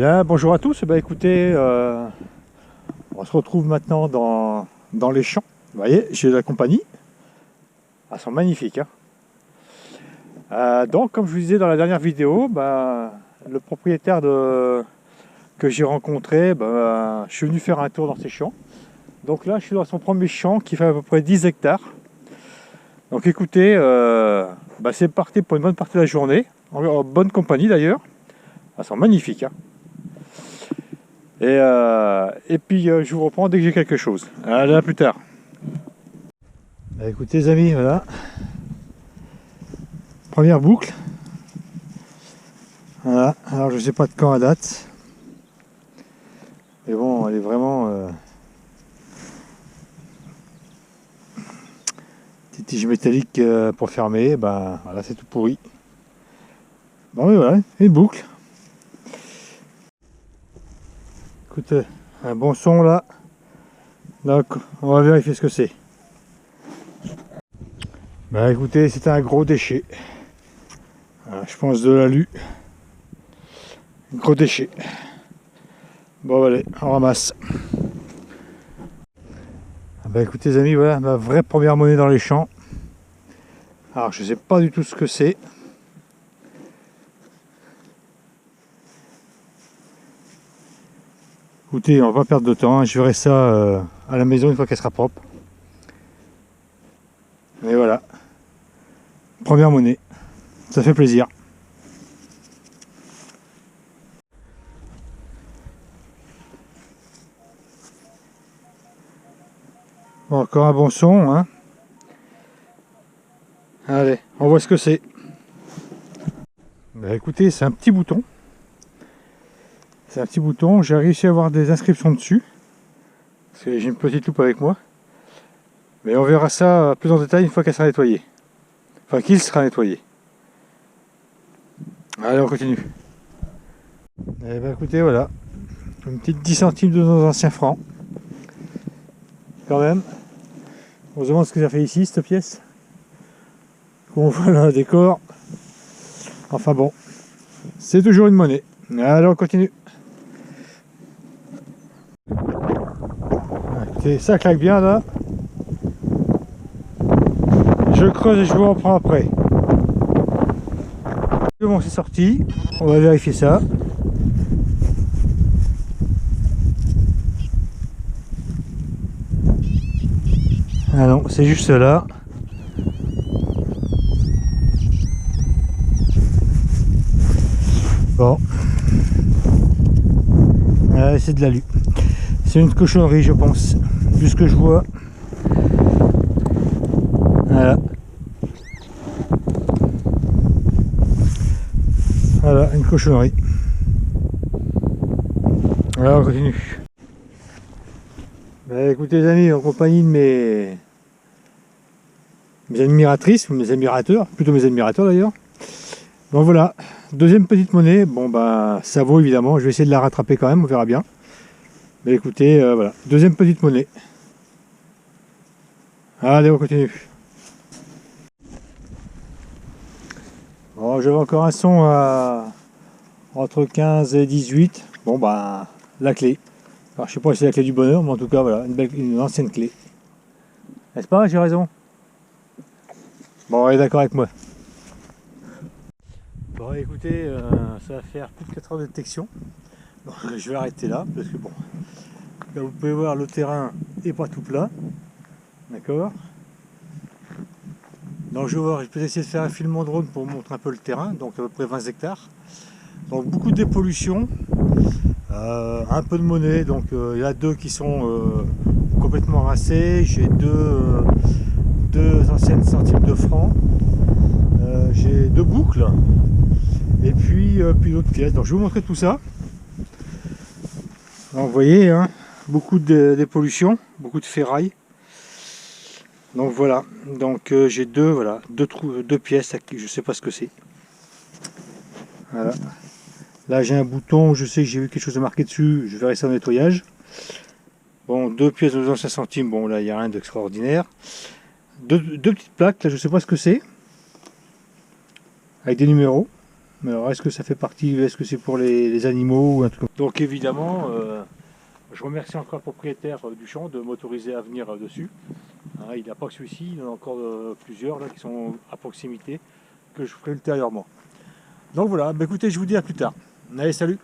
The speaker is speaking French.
Bien, bonjour à tous. Écoutez, on se retrouve maintenant dans les champs. Vous voyez, j'ai la compagnie. Elles sont magnifiques, hein. Donc, comme je vous disais dans la dernière vidéo, le propriétaire que j'ai rencontré, je suis venu faire un tour dans ses champs. Donc là, je suis dans son premier champ qui fait à peu près 10 hectares. Donc écoutez, c'est parti pour une bonne partie de la journée, en bonne compagnie d'ailleurs. Elles sont magnifiques, hein. Et puis je vous reprends dès que j'ai quelque chose. Allez, à plus tard. Écoutez les amis, voilà. Première boucle. Voilà. Alors je sais pas de quand elle date. Mais bon, elle est vraiment... Petite tige métallique pour fermer. Voilà, c'est tout pourri. Bon oui, voilà, une boucle. Écoutez, un bon son là. Donc on va vérifier ce que c'est. Écoutez, c'est un gros déchet. Voilà, je pense de l'alu. Gros déchet. Bon allez, on ramasse. Écoutez les amis, voilà ma vraie première monnaie dans les champs. Alors je sais pas du tout ce que c'est. Écoutez, on va pas perdre de temps, hein. Je verrai ça à la maison une fois qu'elle sera propre. Et voilà. Première monnaie. Ça fait plaisir. Bon, encore un bon son, hein. Allez, on voit ce que c'est. Écoutez, c'est un petit bouton. C'est un petit bouton. J'ai réussi à avoir des inscriptions dessus. Parce que j'ai une petite loupe avec moi. Mais on verra ça plus en détail une fois qu'elle sera nettoyée. Enfin, qu'il sera nettoyé. Allez, on continue. Écoutez, voilà. Une petite 10 centimes de nos anciens francs. Quand même. On se demande ce que ça fait ici, cette pièce. On voit là un décor. Enfin bon. C'est toujours une monnaie. Allez, on continue. Écoutez, ça claque bien là. Je creuse et je vous reprends après. Bon, c'est sorti. On va vérifier ça. Ah non, c'est juste là. Bon. C'est de l'alu. C'est une cochonnerie, je pense. Vu ce que je vois. Voilà. Voilà, une cochonnerie. Alors on continue. Écoutez les amis, en compagnie de mes admiratrices, ou mes admirateurs, plutôt mes admirateurs d'ailleurs. Bon voilà, deuxième petite monnaie. Bon ça vaut évidemment, je vais essayer de la rattraper quand même, on verra bien. Mais écoutez, voilà, deuxième petite monnaie. Allez, on continue. Bon, j'avais encore un son à entre 15 et 18. Bon la clé. Alors je sais pas si c'est la clé du bonheur, mais en tout cas voilà, une ancienne clé. N'est-ce pas, j'ai raison? Bon, elle est d'accord avec moi. Bon écoutez, ça va faire plus de 4 heures de détection. Donc, je vais arrêter là, parce que bon, là vous pouvez voir le terrain est pas tout plat. D'accord. Donc je vais peut essayer de faire un film en drone pour vous montrer un peu le terrain, donc à peu près 20 hectares. Donc beaucoup de dépollution, un peu de monnaie, donc il y a deux qui sont complètement rincés. J'ai deux anciennes centimes de francs, j'ai deux boucles, et puis d'autres pièces. Donc je vais vous montrer tout ça. Donc, vous voyez, hein, beaucoup de dépollution, beaucoup de ferraille. Donc voilà, donc j'ai deux pièces, je sais pas ce que c'est. Voilà. Là j'ai un bouton, je sais que j'ai vu quelque chose de marqué dessus, je verrai ça au nettoyage. Bon, deux pièces de 25 centimes, bon là il n'y a rien d'extraordinaire. Deux petites plaques, là je sais pas ce que c'est. Avec des numéros. Mais alors est-ce que ça fait partie, est-ce que c'est pour les animaux ou un truc comme ça. Donc évidemment, je remercie encore le propriétaire du champ de m'autoriser à venir dessus. Hein, il n'a pas que celui-ci, il y en a encore plusieurs là, qui sont à proximité, que je ferai ultérieurement. Donc voilà, bah, écoutez, je vous dis à plus tard. Allez, salut!